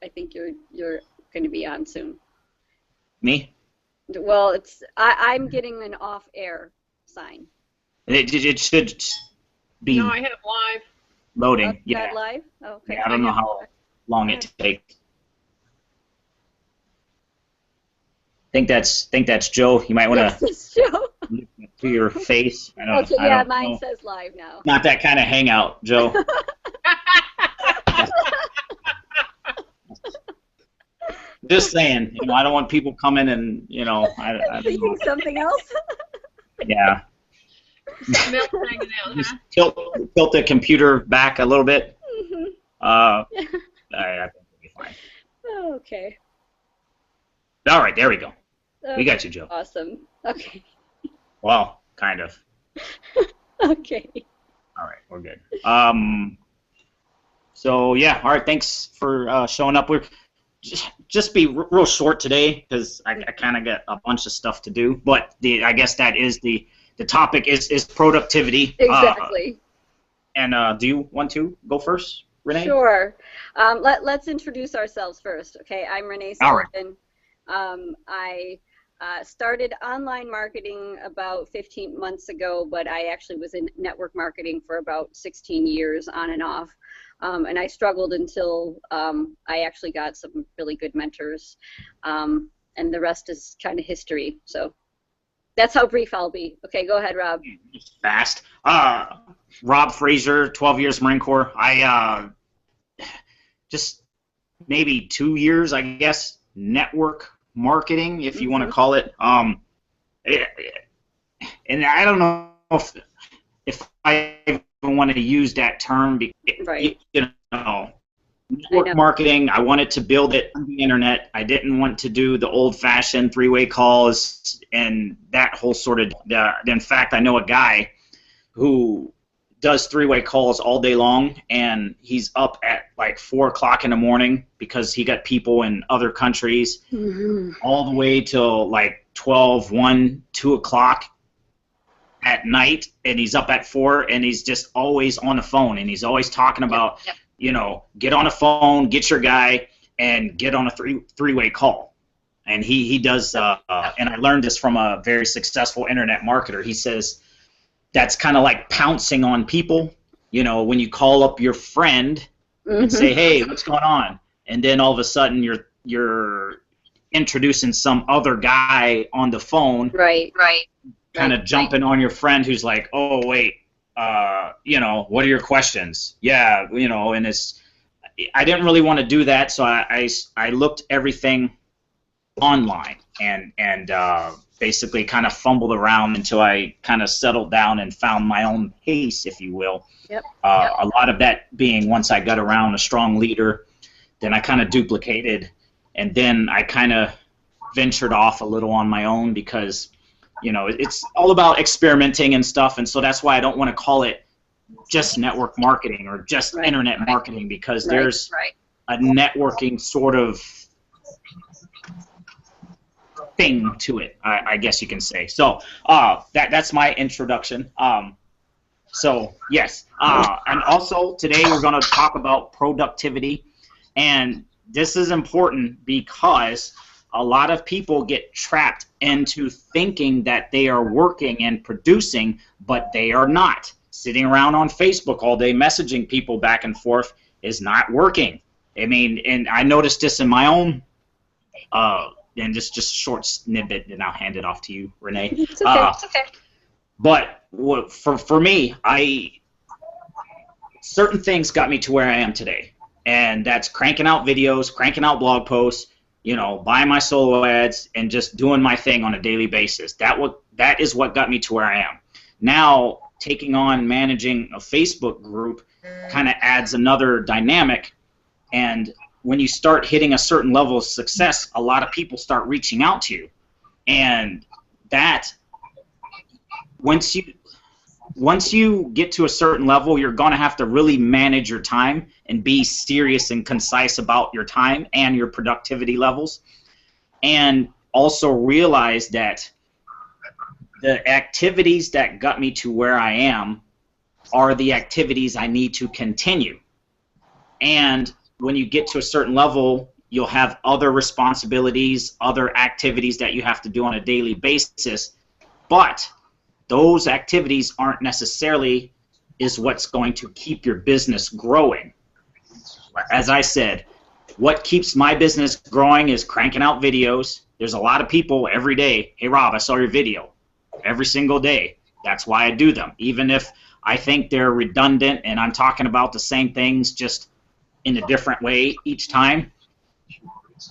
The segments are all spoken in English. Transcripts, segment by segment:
I think you're going to be on soon. Me? Well, I'm getting an off-air sign. It should No, be I have live. Oh, loading. you got Yeah. live? Oh, Yeah, okay. I I don't know have how live. long it takes. Think that's Joe. You might want Yes, to it's Joe. look to your face. I don't Okay, I yeah, don't mine know. says live now. Not that kind of hangout, Joe. Just saying, I don't want people coming and, I don't know. Thinking something else? Yeah. Milk hanging out, Just huh? tilt the computer back a little bit. Hmm. I think it'll be fine. Okay. All right, there we go. We Okay. got you, Joe. Awesome. Okay. Well, kind of. Okay. All right, we're good. So yeah, all right. Thanks for showing up. We're just be real short today because I kind of got a bunch of stuff to do. But I guess that is the topic is productivity. Exactly. And do you want to go first, Renee? Sure. Let's introduce ourselves first. Okay, I'm Renee All right. Sullivan. I started online marketing about 15 months ago, but I actually was in network marketing for about 16 years on and off. And I struggled until I actually got some really good mentors. And the rest is kind of history. So that's how brief I'll be. Okay, go ahead, Rob. Fast. Rob Frazier, 12 years Marine Corps. I just maybe 2 years, I guess, network marketing, if you want to call it. And I don't know if I even want to use that term. Right. Network marketing, I wanted to build it on the internet. I didn't want to do the old-fashioned three-way calls and that whole sort of. In fact, I know a guy who does three-way calls all day long, and he's up at like 4 o'clock in the morning because he got people in other countries, all the way till like 12, 1, 2 o'clock at night, and he's up at 4, and he's just always on the phone, and he's always talking about, get on a phone, get your guy, and get on a three-way call. And he does, and I learned this from a very successful internet marketer. He says that's kind of like pouncing on people. When you call up your friend and say, "Hey, what's going on?" and then all of a sudden you're introducing some other guy on the phone. Right. Kind of jumping on your friend who's like, "Oh, wait, what are your questions?" Yeah, and I didn't really want to do that, so I looked everything online and basically kind of fumbled around until I kind of settled down and found my own pace, if you will. Yep. A lot of that being once I got around a strong leader, then I kind of duplicated, and then I kind of ventured off a little on my own because it's all about experimenting and stuff, and so that's why I don't want to call it just network marketing or just internet marketing, because there's a networking sort of thing to it, I guess you can say. So that's my introduction. So yes, and also today we're going to talk about productivity, and this is important because a lot of people get trapped into thinking that they are working and producing, but they are not. Sitting around on Facebook all day messaging people back and forth is not working. I mean, and I noticed this in my own, and just a short snippet, and I'll hand it off to you, Renee. It's okay. It's okay. But for me, certain things got me to where I am today, and that's cranking out videos, cranking out blog posts, buying my solo ads, and just doing my thing on a daily basis. That is what got me to where I am. Now, taking on managing a Facebook group kind of adds another dynamic, and when you start hitting a certain level of success, a lot of people start reaching out to you, and that once you get to a certain level, you're going to have to really manage your time and be serious and concise about your time and your productivity levels, and also realize that the activities that got me to where I am are the activities I need to continue. And when you get to a certain level, you'll have other responsibilities, other activities that you have to do on a daily basis, but those activities aren't necessarily is what's going to keep your business growing. As I said, what keeps my business growing is cranking out videos. There's a lot of people every day, hey Rob, I saw your video, every single day. That's why I do them. Even if I think they're redundant and I'm talking about the same things just in a different way each time,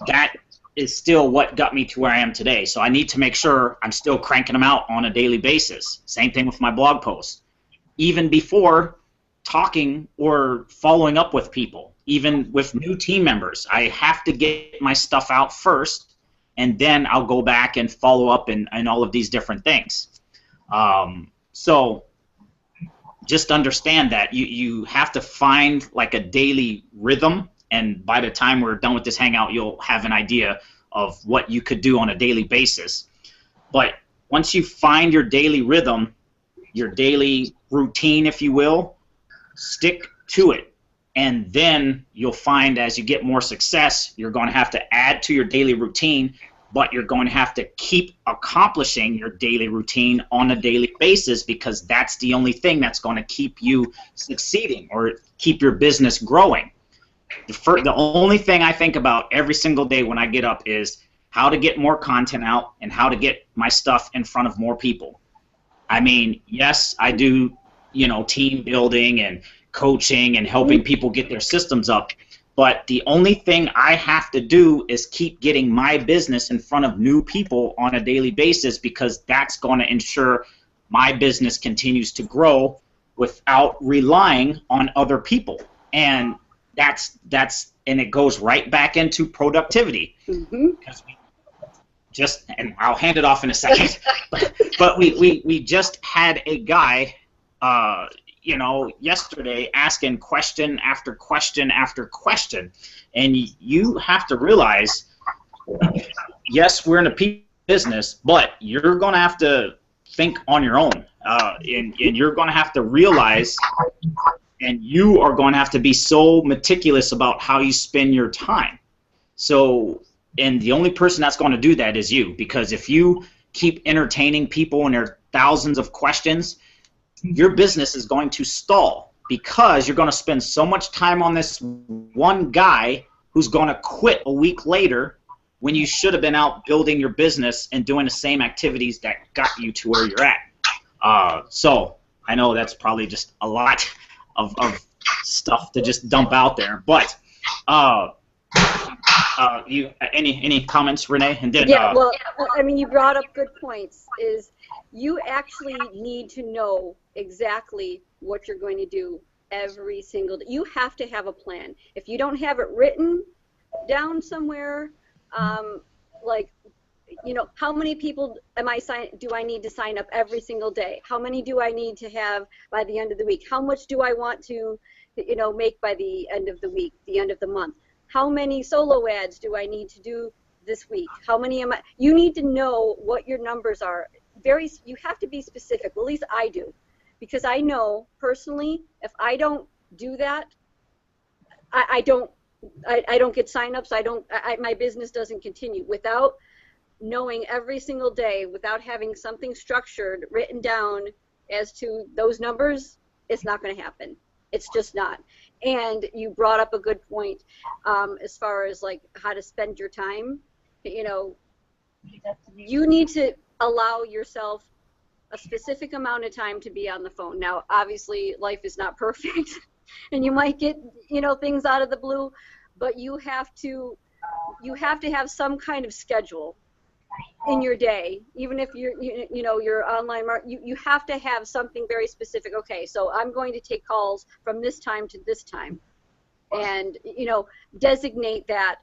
that is still what got me to where I am today. So I need to make sure I'm still cranking them out on a daily basis. Same thing with my blog posts. Even before talking or following up with people, even with new team members, I have to get my stuff out first, and then I'll go back and follow up and all of these different things. So just understand that you have to find like a daily rhythm, and by the time we're done with this Hangout, you'll have an idea of what you could do on a daily basis. But once you find your daily rhythm, your daily routine, if you will, stick to it. And then you'll find as you get more success, you're going to have to add to your daily routine, but you're going to have to keep accomplishing your daily routine on a daily basis, because that's the only thing that's going to keep you succeeding or keep your business growing. The only thing I think about every single day when I get up is how to get more content out and how to get my stuff in front of more people. I mean, yes, I do, team building and coaching and helping people get their systems up, but the only thing I have to do is keep getting my business in front of new people on a daily basis, because that's going to ensure my business continues to grow without relying on other people. And and it goes right back into productivity. Because and I'll hand it off in a second, but we just had a guy, yesterday asking question after question after question, and you have to realize, yes, we're in a business, but you're going to have to think on your own, and you're going to have to realize, and you are going to have to be so meticulous about how you spend your time. So, and the only person that's going to do that is you, because if you keep entertaining people and there are thousands of questions, your business is going to stall, because you're going to spend so much time on this one guy who's going to quit a week later when you should have been out building your business and doing the same activities that got you to where you're at. So I know that's probably just a lot of stuff to just dump out there, but any comments, Renee? And then well, I mean, you brought up good points. Is you actually need to know exactly what you're going to do every single day. You have to have a plan. If you don't have it written down somewhere, like, how many people do I need to sign up every single day? How many do I need to have by the end of the week? How much do I want to, make by the end of the week, the end of the month? How many solo ads do I need to do this week? How many you need to know what your numbers are. You have to be specific. Well, at least I do, because I know personally, if I don't do that, I don't get signups. My business doesn't continue without knowing every single day, without having something structured written down as to those numbers. It's not going to happen. It's just not. And you brought up a good point, as far as like how to spend your time. You need to allow yourself a specific amount of time to be on the phone. Now, obviously, life is not perfect, and you might get things out of the blue, but you have to have some kind of schedule in your day. Even if you're online, you have to have something very specific. Okay, so I'm going to take calls from this time to this time, and designate that.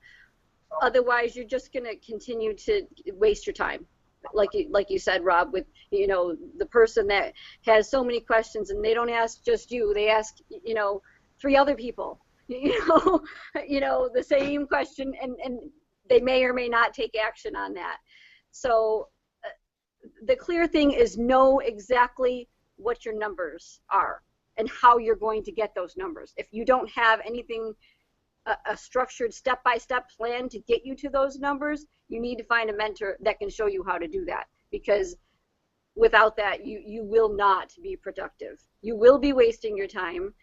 Otherwise, you're just going to continue to waste your time. Like you said, Rob, with the person that has so many questions, and they don't ask just you, they ask 3 other people the same question, and they may or may not take action on that. So the clear thing is know exactly what your numbers are and how you're going to get those numbers. If you don't have anything a structured step-by-step plan to get you to those numbers, you need to find a mentor that can show you how to do that, because without that, you will not be productive. You will be wasting your time,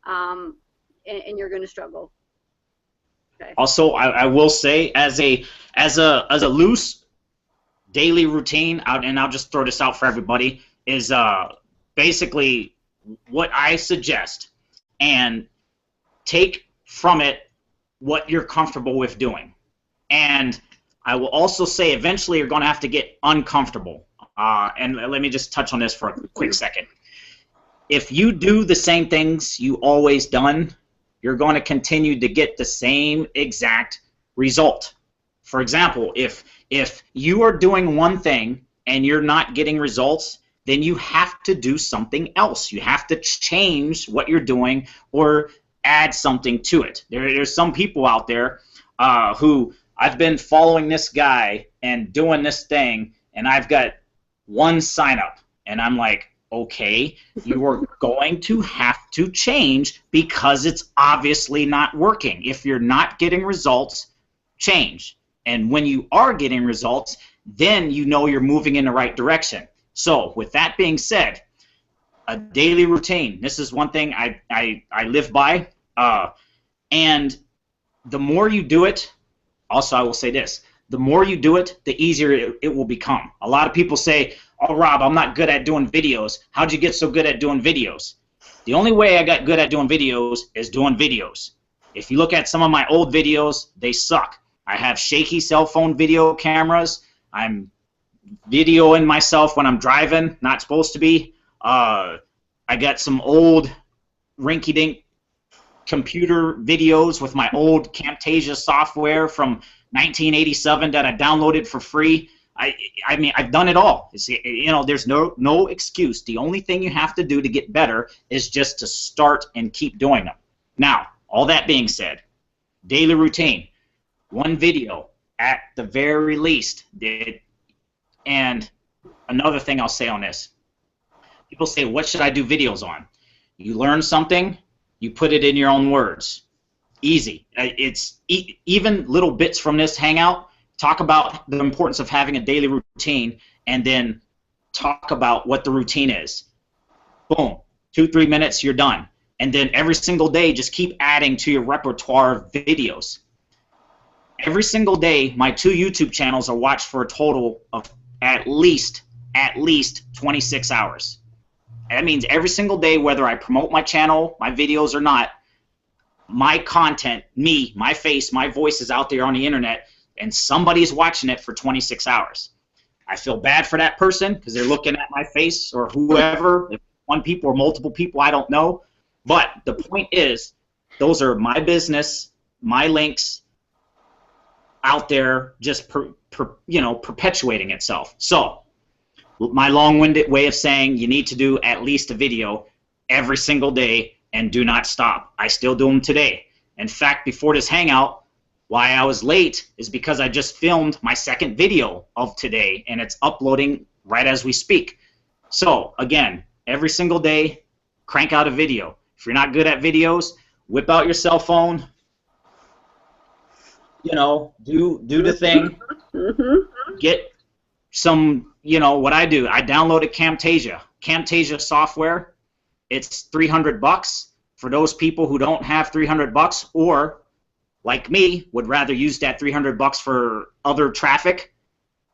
and you're going to struggle. Okay. Also, I will say, as a loose daily routine, and I'll just throw this out for everybody, is basically what I suggest, and take from it what you're comfortable with doing. And I will also say, eventually you're going to have to get uncomfortable. And let me just touch on this for a quick second. If you do the same things you always done, you're going to continue to get the same exact result. For example, if you are doing one thing and you're not getting results, then you have to do something else. You have to change what you're doing or add something to it. There's some people out there who, I've been following this guy and doing this thing, and I've got one sign up, and I'm like, okay, you are going to have to change because it's obviously not working. If you're not getting results, change. And when you are getting results, then you know you're moving in the right direction. So with that being said, a daily routine. This is one thing I live by. And the more you do it, also I will say this, the more you do it, the easier it will become. A lot of people say, oh, Rob, I'm not good at doing videos. How'd you get so good at doing videos? The only way I got good at doing videos is doing videos. If you look at some of my old videos, they suck. I have shaky cell phone video cameras. I'm videoing myself when I'm driving, not supposed to be. I got some old rinky-dink computer videos with my old Camtasia software from 1987 that I downloaded for free. I mean, I've done it all. You know, there's no excuse. The only thing you have to do to get better is just to start and keep doing them. Now, all that being said, daily routine, one video at the very least. And another thing I'll say on this, people say, what should I do videos on? You learn something, you put it in your own words. Easy. It's even little bits from this Hangout. Talk about the importance of having a daily routine, and then talk about what the routine is. Boom. 2-3 minutes, you're done. And then every single day, just keep adding to your repertoire of videos. Every single day, my 2 YouTube channels are watched for a total of at least 26 hours. That means every single day, whether I promote my channel, my videos or not, my content, me, my face, my voice is out there on the internet, and somebody's watching it for 26 hours. I feel bad for that person because they're looking at my face, or whoever, if one people or multiple people, I don't know. But the point is, those are my business, my links out there, just perpetuating itself. So my long-winded way of saying, you need to do at least a video every single day and do not stop. I still do them today. In fact, before this Hangout, why I was late is because I just filmed my second video of today, and it's uploading right as we speak. So again, every single day, crank out a video. If you're not good at videos, whip out your cell phone, you know, do the thing. Get some, you know, what I do. I downloaded Camtasia software. It's $300 for those people who don't have $300 or, like me, would rather use that $300 for other traffic.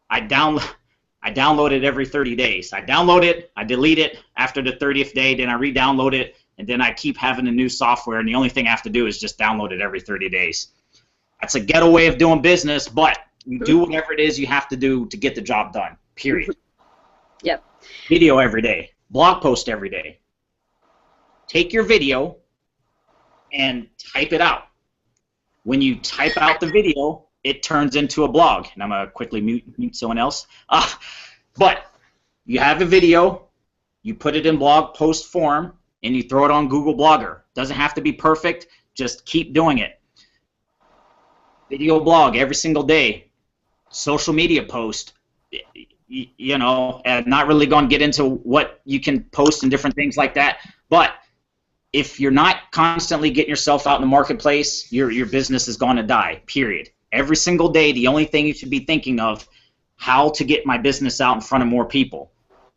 I download it every 30 days. I download it, I delete it after the 30th day, then I re-download it, and then I keep having a new software, and the only thing I have to do is just download it every 30 days. That's a ghetto way of doing business, but you do whatever it is you have to do to get the job done, period. Yep. Video every day. Blog post every day. Take your video and type it out. When you type out the video, it turns into a blog. And I'm going to quickly mute someone else. But you have a video, you put it in blog post form, and you throw it on Google Blogger. Doesn't have to be perfect. Just keep doing it. Video blog every single day. Social media post. You know, not really going to get into what you can post and different things like that. But if you're not constantly getting yourself out in the marketplace, your business is going to die, period. Every single day, the only thing you should be thinking of, how to get my business out in front of more people.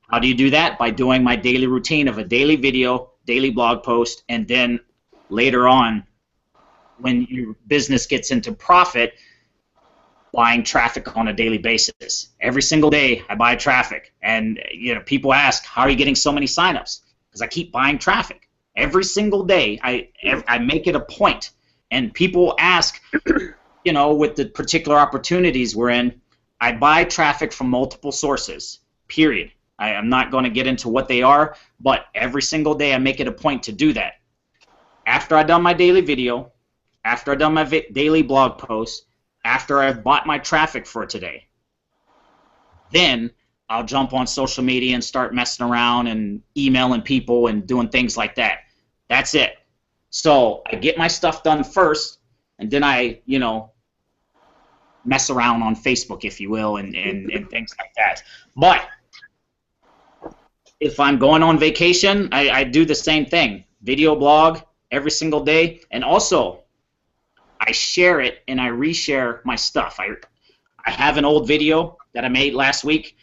How do you do that? By doing my daily routine of a daily video, daily blog post, and then later on, when your business gets into profit, buying traffic on a daily basis. Every single day, I buy traffic. And people ask, how are you getting so many signups? Because I keep buying traffic. Every single day, I make it a point. And people ask, with the particular opportunities we're in, I buy traffic from multiple sources, period. I'm not going to get into what they are, but every single day I make it a point to do that. After I've done my daily video, after I've done my daily blog post, after I've bought my traffic for today, then I'll jump on social media and start messing around and emailing people and doing things like that. That's it. So I get my stuff done first, and then I, mess around on Facebook, if you will, and things like that. But if I'm going on vacation, I do the same thing. Video blog every single day, and also I share it and I reshare my stuff. I have an old video that I made last week.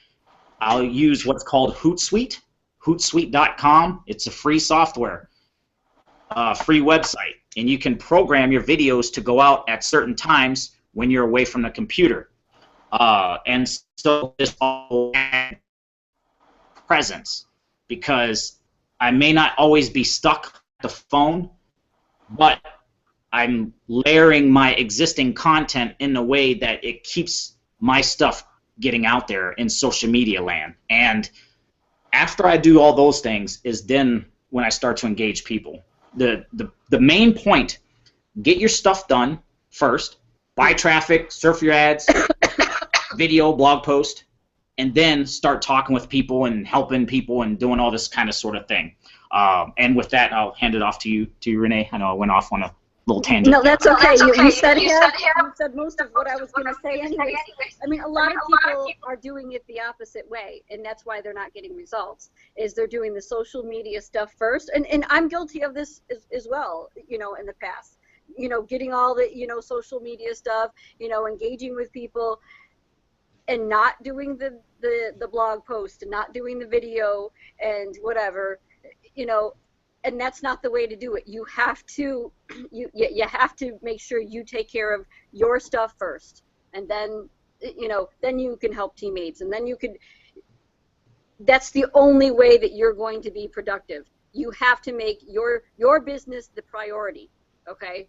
I'll use what's called Hootsuite, hootsuite.com. It's a free software, free website, and you can program your videos to go out at certain times when you're away from the computer. And so this all presence, because I may not always be stuck at the phone, but I'm layering my existing content in a way that it keeps my stuff getting out there in social media land. And after I do all those things is then when I start to engage people. The main point, get your stuff done first, buy traffic, surf your ads, video, blog post, and then start talking with people and helping people and doing all this kind of sort of thing. And with that, I'll hand it off to you, Renee. I know I went off on a little tangent. No, that's okay. You said most of what I was going to say anyways. I mean, a lot of people are doing it the opposite way, and that's why they're not getting results, is they're doing the social media stuff first. And I'm guilty of this as well, in the past. Getting all the, social media stuff, engaging with people, and not doing the blog post and not doing the video and whatever, and that's not the way to do it. You have to you have to make sure you take care of your stuff first, and then then you can help teammates, and then you could. That's the only way that you're going to be productive. You have to make your business the priority, okay?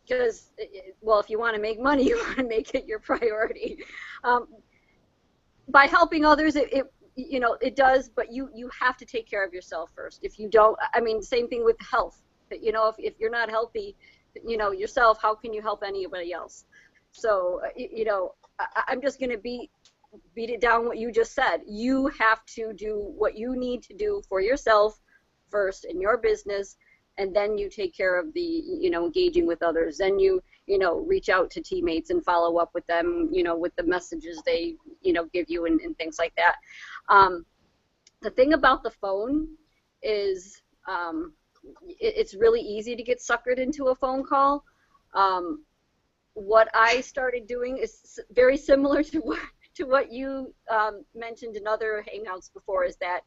Because well, if you want to make money, you want to make it your priority. By helping others, it does, but you have to take care of yourself first. If you don't, I mean, same thing with health. If you're not healthy, yourself, how can you help anybody else? So, I'm just going to beat it down what you just said. You have to do what you need to do for yourself first in your business, and then you take care of the, engaging with others. Then you reach out to teammates and follow up with them, with the messages they, give you and things like that. The thing about the phone is it's really easy to get suckered into a phone call. What I started doing is very similar to what you mentioned in other Hangouts before, is that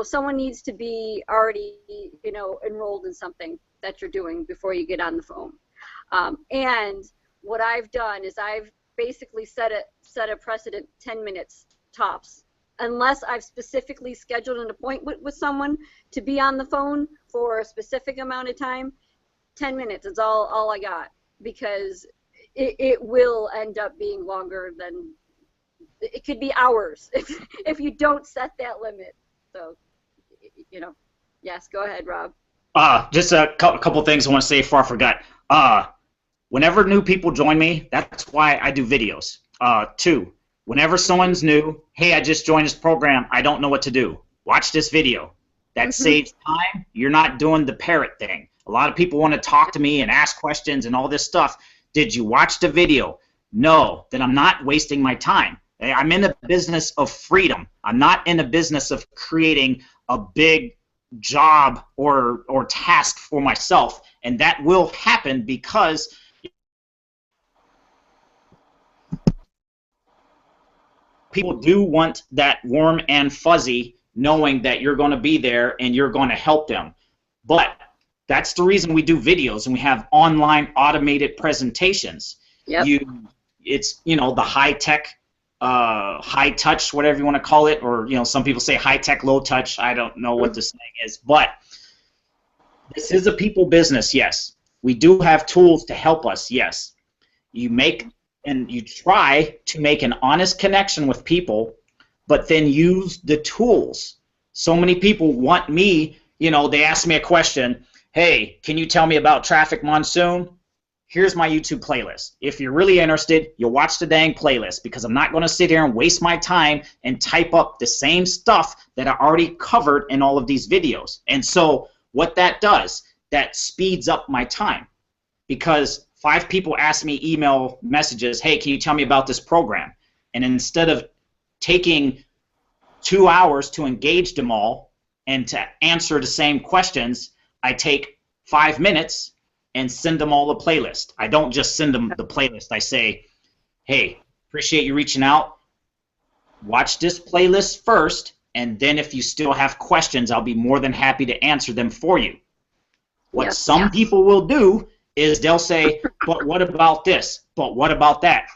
someone needs to be already, enrolled in something that you're doing before you get on the phone. And what I've done is I've basically set a precedent 10 minutes tops, unless I've specifically scheduled an appointment with someone to be on the phone for a specific amount of time. 10 minutes is all I got, because it will end up being longer than, it could be hours if you don't set that limit. So, yes, go ahead, Rob. Just a couple things I want to say before I forgot. Whenever new people join me, that's why I do videos. 2, whenever someone's new, hey, I just joined this program, I don't know what to do. Watch this video. That saves time. You're not doing the parrot thing. A lot of people want to talk to me and ask questions and all this stuff. Did you watch the video? No, then I'm not wasting my time. I'm in the business of freedom. I'm not in the business of creating a big job or task for myself, and that will happen because people do want that warm and fuzzy knowing that you're going to be there and you're going to help them. But that's the reason we do videos and we have online automated presentations. Yep. It's, you know, the high tech, high touch, whatever you want to call it, or, you know, some people say high tech, low touch. I don't know what the saying is, but this is a people business. Yes, we do have tools to help us. Yes, you make and you try to make an honest connection with people, but then use the tools. So many people want me, you know, they ask me a question, hey, can you tell me about traffic monsoon? Here's my YouTube playlist. If you're really interested, you'll watch the dang playlist, because I'm not going to sit here and waste my time and type up the same stuff that I already covered in all of these videos. And so what that does, that speeds up my time, because 5 people ask me email messages, hey, can you tell me about this program? And instead of taking 2 hours to engage them all and to answer the same questions, I take 5 minutes and send them all the playlist. I don't just send them the playlist. I say, hey, appreciate you reaching out. Watch this playlist first, and then if you still have questions, I'll be more than happy to answer them for you. What some people will do is they'll say, but what about this? But what about that?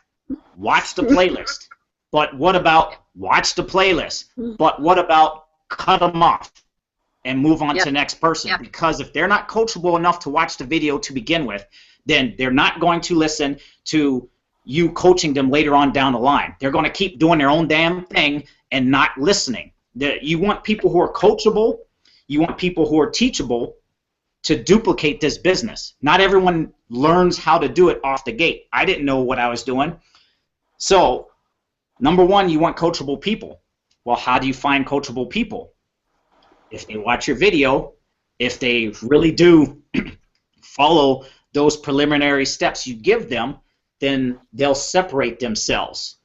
Watch the playlist. But what about watch the playlist? But what about cut them off and move on to the next person? Because if they're not coachable enough to watch the video to begin with, then they're not going to listen to you coaching them later on down the line. They're going to keep doing their own damn thing and not listening. You want people who are coachable, you want people who are teachable to duplicate this business. Not everyone learns how to do it off the gate. I didn't know what I was doing. So, number one, you want coachable people. Well, how do you find coachable people? If they watch your video, if they really do follow those preliminary steps you give them, then they'll separate themselves.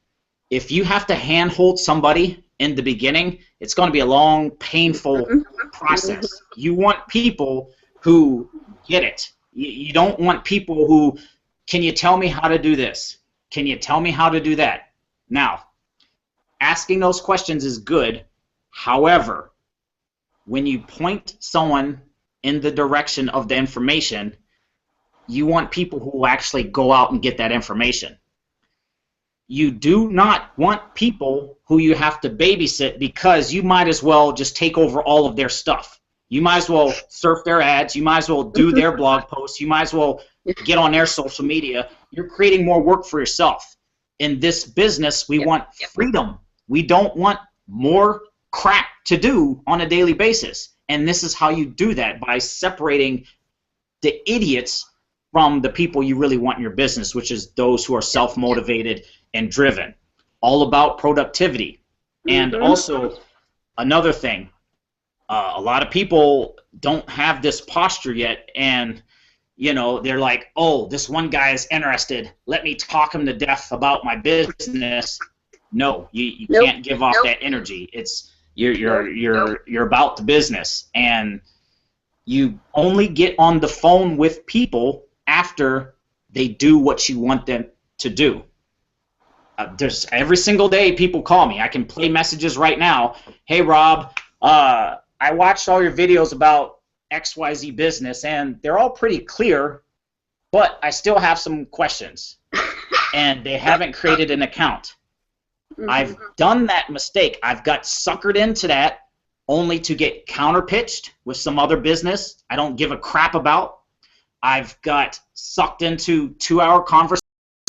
If you have to handhold somebody in the beginning, it's going to be a long, painful process. You want people who get it. You don't want people who, can you tell me how to do this? Can you tell me how to do that? Now, asking those questions is good. However, when you point someone in the direction of the information, you want people who will actually go out and get that information. You do not want people who you have to babysit, because you might as well just take over all of their stuff. You might as well surf their ads. You might as well do their blog posts. You might as well get on their social media. You're creating more work for yourself. In this business, we want freedom. We don't want more crap to do on a daily basis. And this is how you do that, by separating the idiots from the people you really want in your business, which is those who are self-motivated and driven. All about productivity. And also, another thing, a lot of people don't have this posture yet, and you know, they're like, oh, this one guy is interested, let me talk him to death about my business. No, you can't give off that energy. It's you're about the business, and you only get on the phone with people after they do what you want them to do. There's every single day people call me. I can play messages right now. Hey Rob, I watched all your videos about XYZ business, and they're all pretty clear, but I still have some questions, and they haven't created an account. I've done that mistake. I've got suckered into that only to get counterpitched with some other business I don't give a crap about. I've got sucked into 2-hour conversations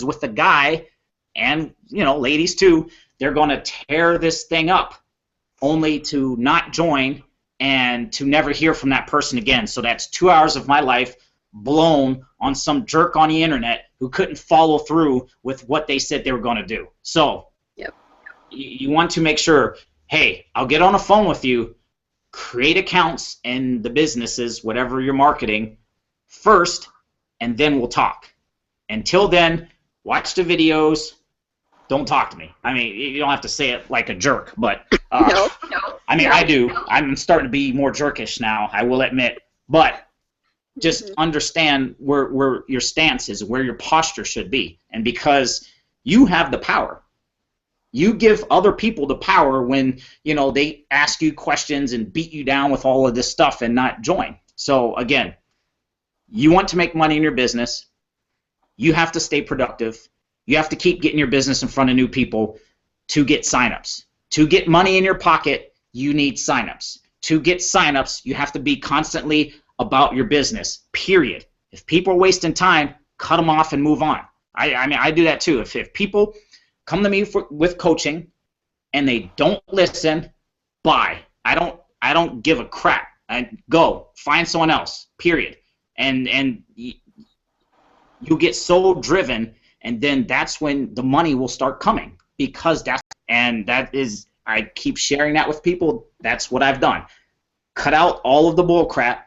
with the guy, and you know, ladies too, they're going to tear this thing up only to not join and to never hear from that person again. So that's 2 hours of my life blown on some jerk on the internet who couldn't follow through with what they said they were going to do. So you want to make sure, hey, I'll get on a phone with you, create accounts in the businesses, whatever you're marketing, first, and then we'll talk. Until then, watch the videos, don't talk to me. I mean, you don't have to say it like a jerk, but No, I mean, I do. I'm starting to be more jerkish now, I will admit. But just understand where your stance is, where your posture should be. And because you have the power, you give other people the power when, you know, they ask you questions and beat you down with all of this stuff and not join. So again, you want to make money in your business, you have to stay productive. You have to keep getting your business in front of new people to get signups. To get money in your pocket, you need signups. To get signups, you have to be constantly about your business, period. If people are wasting time, cut them off and move on. I mean, I do that too. If people come to me with coaching and they don't listen, bye. I don't give a crap. I go find someone else, period. And you get so driven, and then that's when the money will start coming, because that is, I keep sharing that with people. That's what I've done. Cut out all of the bull crap.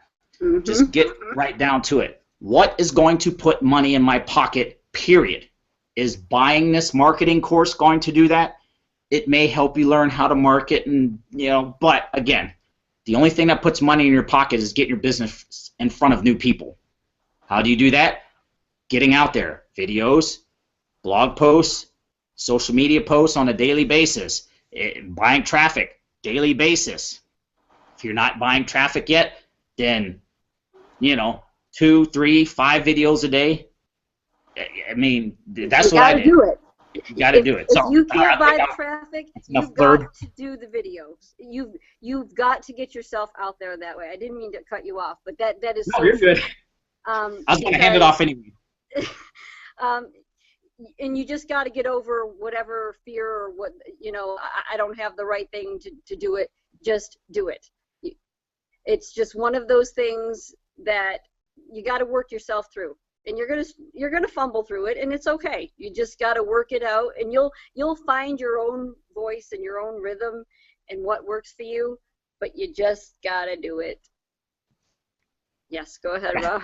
Just get right down to it. What is going to put money in my pocket, period? Is buying this marketing course going to do that? It may help you learn how to market, and but again, the only thing that puts money in your pocket is getting your business in front of new people. How do you do that? Getting out there, videos, blog posts, social media posts on a daily basis, buying traffic, daily basis. If you're not buying traffic yet, then 2, 3, 5 videos a day. I mean, that's what I did. You got to do it. You got to do it. If you can't buy the traffic, you've got to do the videos. You've got to get yourself out there that way. I didn't mean to cut you off, but that is so you're good. I was going to hand it off anyway. And you just got to get over whatever fear or what, I don't have the right thing to do it. Just do it. It's just one of those things that you got to work yourself through, and you're gonna fumble through it, and it's okay. You just got to work it out, and you'll find your own voice and your own rhythm and what works for you. But you just got to do it. Yes, go ahead, Rob.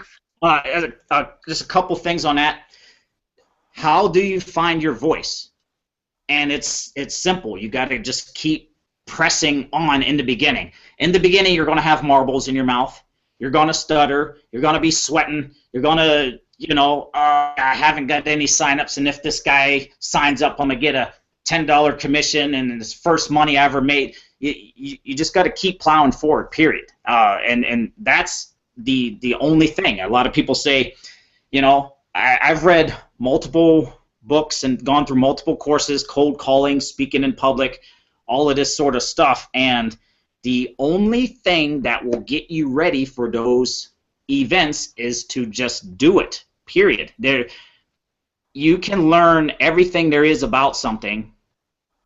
Just a couple things on that. How do you find your voice? And it's simple. You got to just keep pressing on in the beginning. In the beginning, you're going to have marbles in your mouth. You're going to stutter. You're going to be sweating. You're going to, I haven't got any signups, and if this guy signs up, I'm going to get a $10 commission, and it's first money I ever made. You just got to keep plowing forward, period. And that's the only thing. A lot of people say, I've read multiple books and gone through multiple courses, cold calling, speaking in public, all of this sort of stuff, and the only thing that will get you ready for those events is to just do it, period. You can learn everything there is about something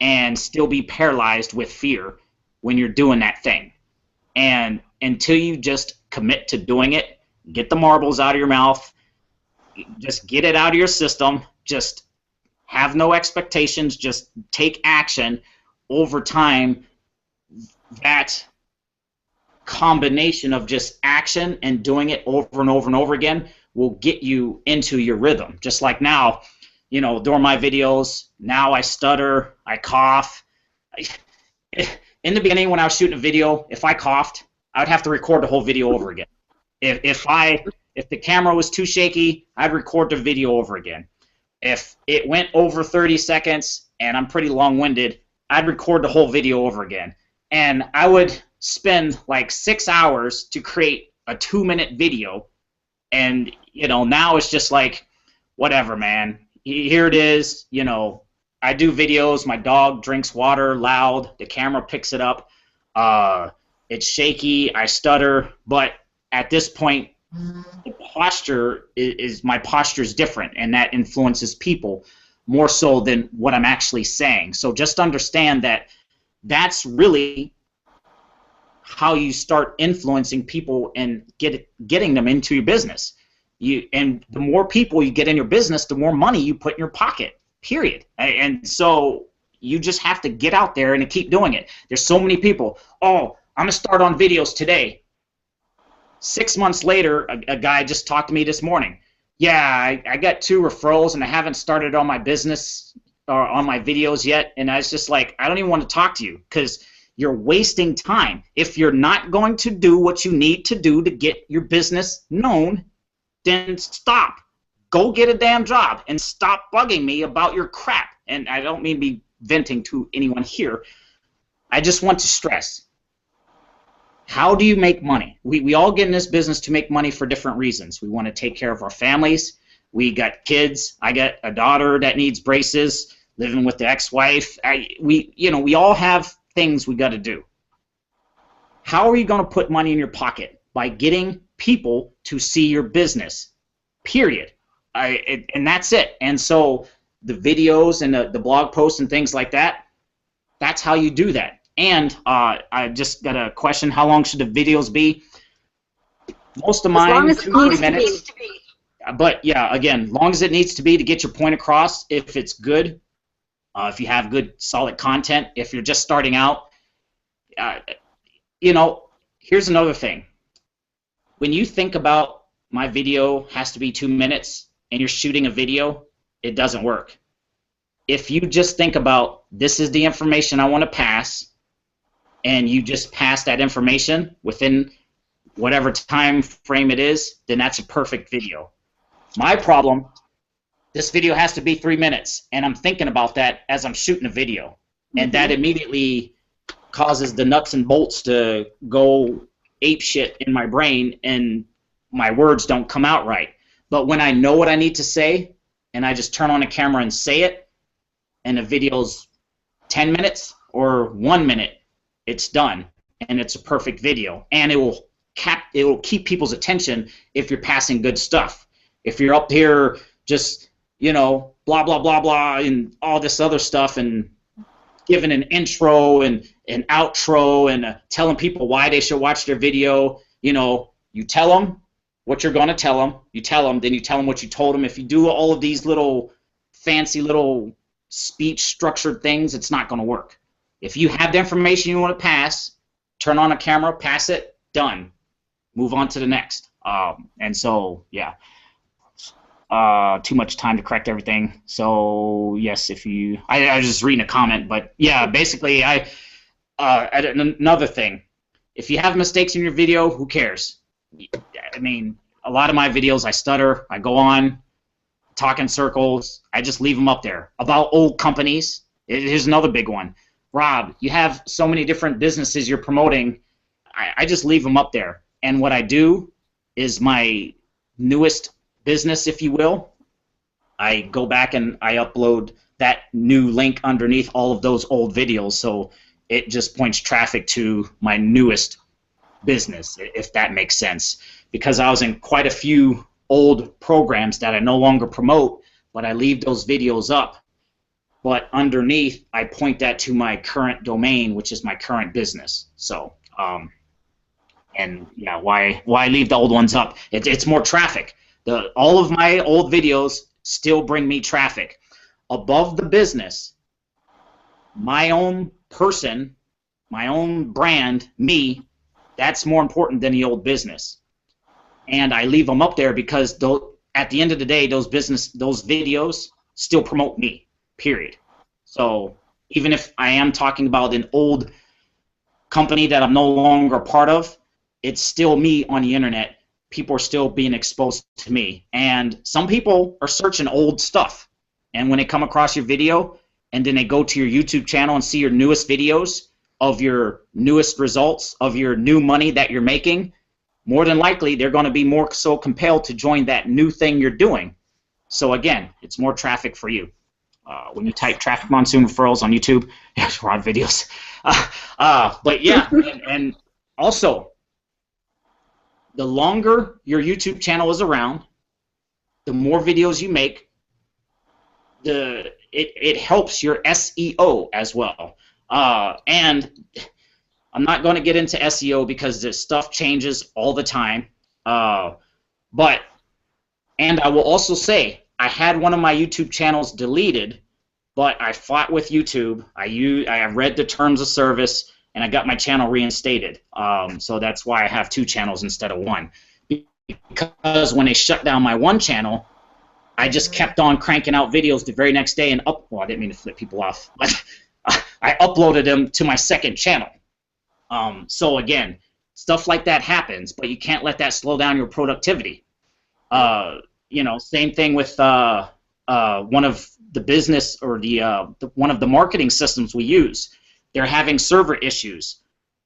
and still be paralyzed with fear when you're doing that thing. And until you just commit to doing it, get the marbles out of your mouth, just get it out of your system, just have no expectations, just take action. Over time, that combination of just action and doing it over and over and over again will get you into your rhythm. Just like now, during my videos, now I stutter, I cough. In the beginning, when I was shooting a video, if I coughed, I would have to record the whole video over again. If the camera was too shaky, I'd record the video over again. If it went over 30 seconds and I'm pretty long-winded, I'd record the whole video over again. And I would spend like 6 hours to create a 2-minute video. And, now it's just like, whatever, man. Here it is. I do videos. My dog drinks water loud. The camera picks it up. It's shaky. I stutter. But at this point, the posture my posture is different, and that influences people more so than what I'm actually saying. So just understand that that's really how you start influencing people and getting them into your business. And the more people you get in your business, the more money you put in your pocket, period. And so you just have to get out there and keep doing it. There's so many people, I'm going to start on videos today. 6 months later, a guy just talked to me this morning. Yeah, I got 2 referrals, and I haven't started on my business or on my videos yet, and I was just like, I don't even want to talk to you because you're wasting time. If you're not going to do what you need to do to get your business known, then stop. Go get a damn job and stop bugging me about your crap. And I don't mean to be venting to anyone here. I just want to stress, how do you make money? We all get in this business to make money for different reasons. We want to take care of our families. We got kids. I got a daughter that needs braces, living with the ex-wife. We all have things we got to do. How are you going to put money in your pocket? By getting people to see your business, period. And that's it. And so the videos and the blog posts and things like that, that's how you do that. And I just got a question, how long should the videos be? Most of mine, 2-3 minutes. But yeah, again, long as it needs to be to get your point across, if it's good, if you have good, solid content, if you're just starting out, here's another thing. When you think about my video has to be 2 minutes and you're shooting a video, it doesn't work. If you just think about, this is the information I want to pass, and you just pass that information within whatever time frame it is, then that's a perfect video. My problem, this video has to be 3 minutes, and I'm thinking about that as I'm shooting a video, and that immediately causes the nuts and bolts to go ape shit in my brain, and my words don't come out right. But when I know what I need to say, and I just turn on the camera and say it, and the video's 10 minutes or 1 minute, it's done, and it's a perfect video, and it will keep people's attention if you're passing good stuff. If you're up here just, blah, blah, blah, blah, and all this other stuff, and giving an intro and an outro and telling people why they should watch their video, you tell them what you're going to tell them, then you tell them what you told them. If you do all of these little fancy little speech structured things, it's not going to work. If you have the information you want to pass, turn on a camera, pass it, done. Move on to the next. And so, yeah. Too much time to correct everything. So, yes, if you... I was just reading a comment, but, yeah, basically, another thing. If you have mistakes in your video, who cares? I mean, a lot of my videos, I stutter, I go on, talk in circles, I just leave them up there. About old companies, here's another big one. Rob, you have so many different businesses you're promoting, I just leave them up there. And what I do is my newest business, if you will, I go back and I upload that new link underneath all of those old videos, so it just points traffic to my newest business, if that makes sense. Because I was in quite a few old programs that I no longer promote, but I leave those videos up. But underneath, I point that to my current domain, which is my current business. So, and yeah, why leave the old ones up? It's more traffic. All of my old videos still bring me traffic. Above the business, my own person, my own brand, me, that's more important than the old business. And I leave them up there because at the end of the day, those videos still promote me. Period. So even if I am talking about an old company that I'm no longer a part of, it's still me on the internet. People are still being exposed to me. And some people are searching old stuff. And when they come across your video and then they go to your YouTube channel and see your newest videos of your newest results, of your new money that you're making, more than likely they're going to be more so compelled to join that new thing you're doing. So again, it's more traffic for you. When you type traffic monsoon referrals on YouTube, there's Rod videos. But yeah, and also, the longer your YouTube channel is around, the more videos you make, it helps your SEO as well. And I'm not going to get into SEO because this stuff changes all the time. And I will also say, I had one of my YouTube channels deleted, but I fought with YouTube. I read the terms of service, and I got my channel reinstated. So that's why I have 2 channels instead of 1. Because when they shut down my one channel, I just kept on cranking out videos the very next day and well, I didn't mean to flip people off, but I uploaded them to my second channel. So again, stuff like that happens, but you can't let that slow down your productivity. You know, same thing with one of the business or one of the marketing systems we use. They're having server issues.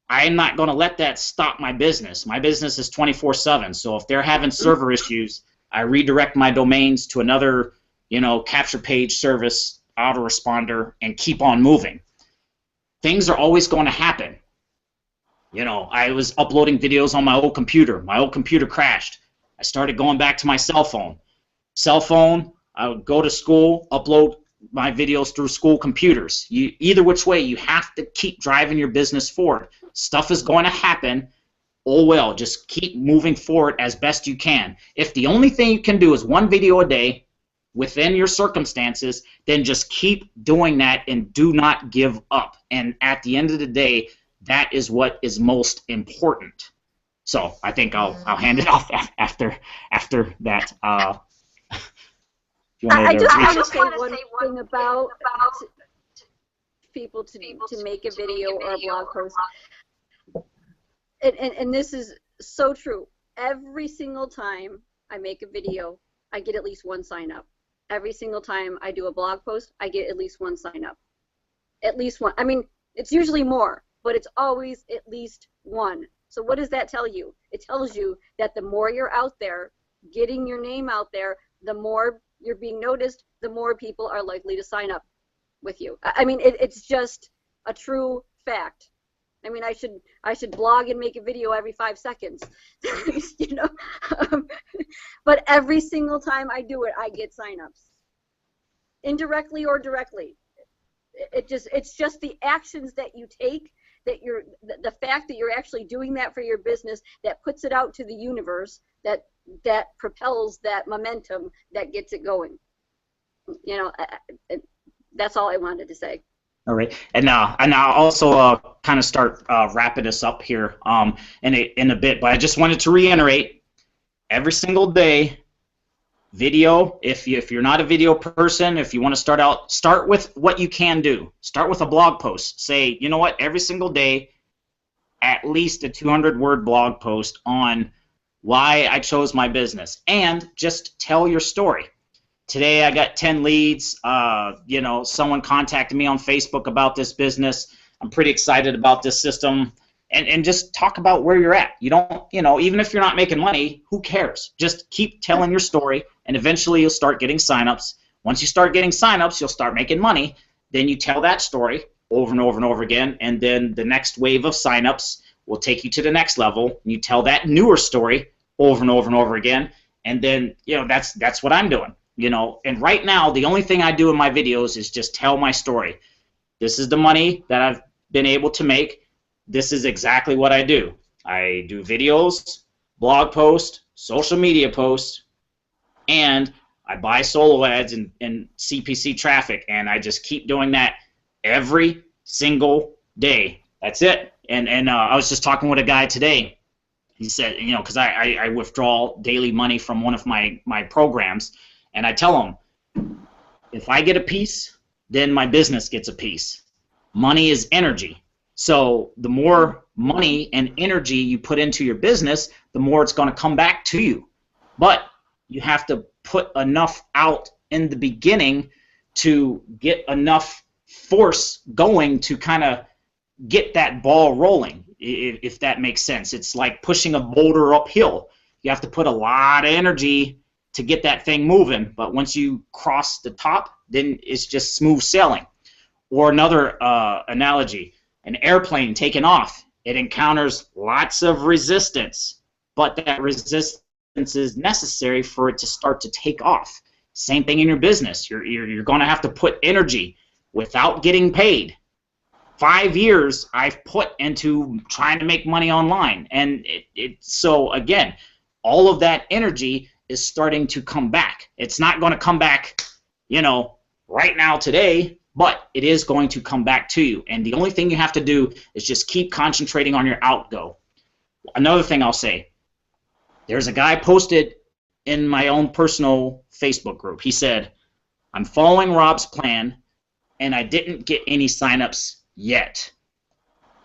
I'm not going to let that stop my business. My business is 24/7. So if they're having server issues, I redirect my domains to another, you know, capture page service, autoresponder, and keep on moving. Things are always going to happen. You know, I was uploading videos on my old computer. My old computer crashed. I started going back to my cell phone. Cell phone, I would go to school, upload my videos through school computers. Either which way, you have to keep driving your business forward. Stuff is going to happen. Oh well, just keep moving forward as best you can. If the only thing you can do is one video a day within your circumstances, then just keep doing that and do not give up. And at the end of the day, that is what is most important. So I think I'll hand it off after that. I just want to say one thing about people to make a video or a blog post. And this is so true. Every single time I make a video, I get at least one sign up. Every single time I do a blog post, I get at least one sign up. At least one. I mean, it's usually more, but it's always at least one. So what does that tell you? It tells you that the more you're out there, getting your name out there, the more you're being noticed, the more people are likely to sign up with you. I mean, it's just a true fact. I mean, I should blog and make a video every 5 seconds, you know. But every single time I do it, I get signups, indirectly or directly. It's just the actions that you take, that the fact that you're actually doing that for your business, that puts it out to the universe, that propels that momentum, that gets it going. You know, that's all I wanted to say. All right, and I'll also kind of start wrapping this up here in a bit, but I just wanted to reiterate, every single day, video. If you're not a video person, if you want to start with what you can do. Start with a blog post. Say, you know what, every single day, at least a 200-word blog post on why I chose my business, and just tell your story. Today I got 10 leads. You know, someone contacted me on Facebook about this business. I'm pretty excited about this system, and just talk about where you're at. You don't, you know, even if you're not making money, who cares? Just keep telling your story, and eventually you'll start getting signups. Once you start getting signups, you'll start making money. Then you tell that story over and over and over again, and then the next wave of signups will take you to the next level, and you tell that newer story over and over and over again, and then, you know, that's what I'm doing. You know, and right now the only thing I do in my videos is just tell my story. This is the money that I've been able to make. This is exactly what I do. I do videos, blog posts, social media posts, and I buy solo ads and CPC traffic, and I just keep doing that every single day. That's it. And I was just talking with a guy today. He said, you know, because I withdraw daily money from one of my programs, and I tell him, if I get a piece, then my business gets a piece. Money is energy. So the more money and energy you put into your business, the more it's going to come back to you. But you have to put enough out in the beginning to get enough force going to kind of get that ball rolling, if that makes sense. It's like pushing a boulder uphill. You have to put a lot of energy to get that thing moving, but once you cross the top, then it's just smooth sailing. Or another analogy, an airplane taking off, it encounters lots of resistance, but that resistance is necessary for it to start to take off. Same thing in your business. You're going to have to put energy without getting paid. 5 years I've put into trying to make money online, and so again, all of that energy is starting to come back. It's not going to come back, you know, right now today, but it is going to come back to you. And the only thing you have to do is just keep concentrating on your outgo. Another thing I'll say, there's a guy posted in my own personal Facebook group. He said, I'm following Rob's plan, and I didn't get any signups yet.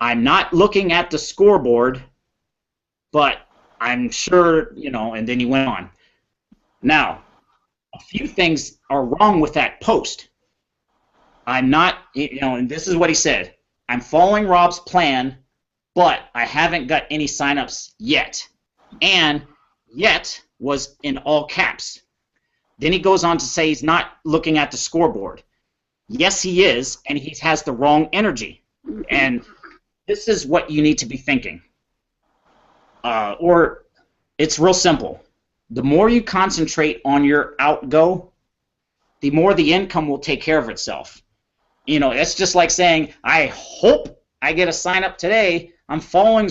I'm not looking at the scoreboard, but I'm sure, you know, and then he went on. Now, a few things are wrong with that post. I'm not, you know, and this is what he said. I'm following Rob's plan, but I haven't got any signups yet. And yet was in all caps. Then he goes on to say he's not looking at the scoreboard. Yes, he is, and he has the wrong energy. And this is what you need to be thinking. Or it's real simple. The more you concentrate on your outgo, the more the income will take care of itself. You know, it's just like saying, I hope I get a sign up today. I'm following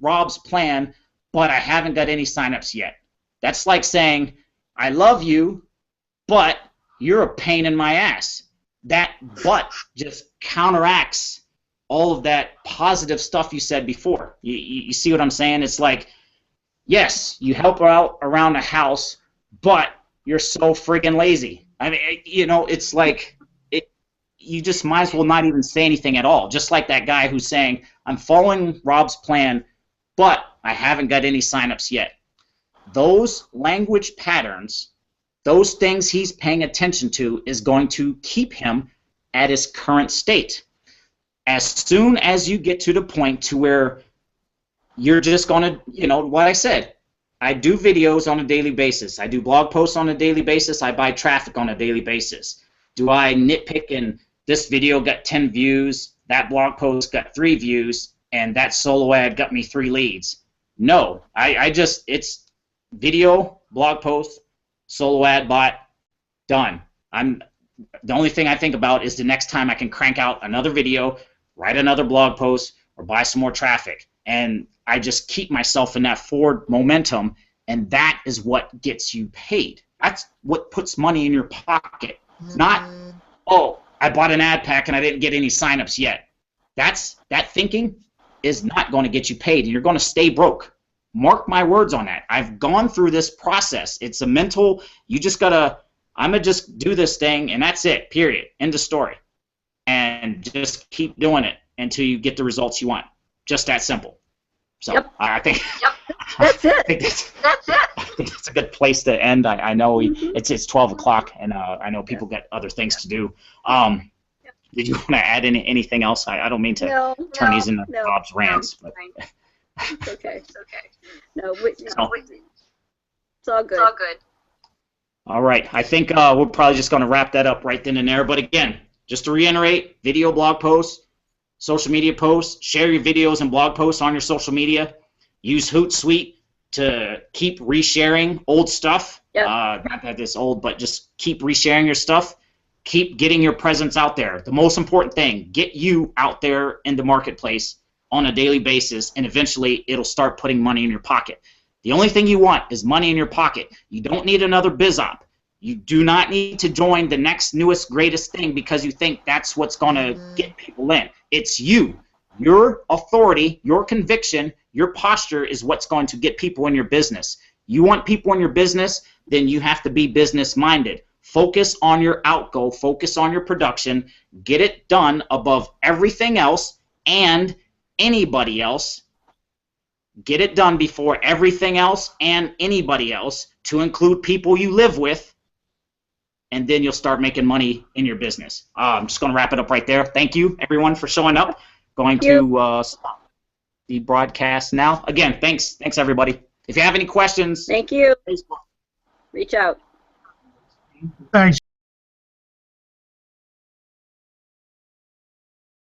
Rob's plan, but I haven't got any signups yet. That's like saying, I love you, but you're a pain in my ass. That but just counteracts all of that positive stuff you said before. You see what I'm saying? It's like, yes, you help her out around the house, but you're so friggin' lazy. I mean, you know, it's like, you just might as well not even say anything at all. Just like that guy who's saying, I'm following Rob's plan, but I haven't got any signups yet. Those language patterns, those things he's paying attention to, is going to keep him at his current state. As soon as you get to the point to where you're just going to, you know, what I said, I do videos on a daily basis. I do blog posts on a daily basis. I buy traffic on a daily basis. Do I nitpick and this video got 10 views, that blog post got 3 views, and that solo ad got me 3 leads? No, I just, it's video, blog post, solo ad bot, done. The only thing I think about is the next time I can crank out another video, write another blog post, or buy some more traffic. And I just keep myself in that forward momentum, and that is what gets you paid. That's what puts money in your pocket. Not, oh, I bought an ad pack and I didn't get any signups yet. That thinking is not going to get you paid, and you're going to stay broke. Mark my words on that. I've gone through this process. It's a mental, you just got to, I'm going to just do this thing, and that's it, period. End of story. And just keep doing it until you get the results you want. Just that simple. So Yep. I think That's it. I think that's a good place to end. I know it's 12 o'clock, and I know people got other things to do. Did you want to add anything else? I don't mean to turn these into Bob's rants, but it's okay. It's okay. No, it's all good. It's all good. All right. I think we're probably just going to wrap that up right then and there. But again, just to reiterate, video, blog posts, social media posts, share your videos and blog posts on your social media. Use Hootsuite to keep resharing old stuff. Yep. Not that it's old, but just keep resharing your stuff. Keep getting your presence out there. The most important thing, get you out there in the marketplace on a daily basis, and eventually it'll start putting money in your pocket. The only thing you want is money in your pocket. You don't need another biz op. You do not need to join the next newest greatest thing because you think that's what's going to get people in. It's you. Your authority, your conviction, your posture is what's going to get people in your business. You want people in your business, then you have to be business minded. Focus on your outgo, focus on your production, get it done above everything else and anybody else. Get it done before everything else and anybody else, to include people you live with, and then you'll start making money in your business. I'm just going to wrap it up right there. Thank you, everyone, for showing up. Going to stop the broadcast now. Again, thanks, everybody. If you have any questions, Thank you. Facebook. Reach out. Thanks.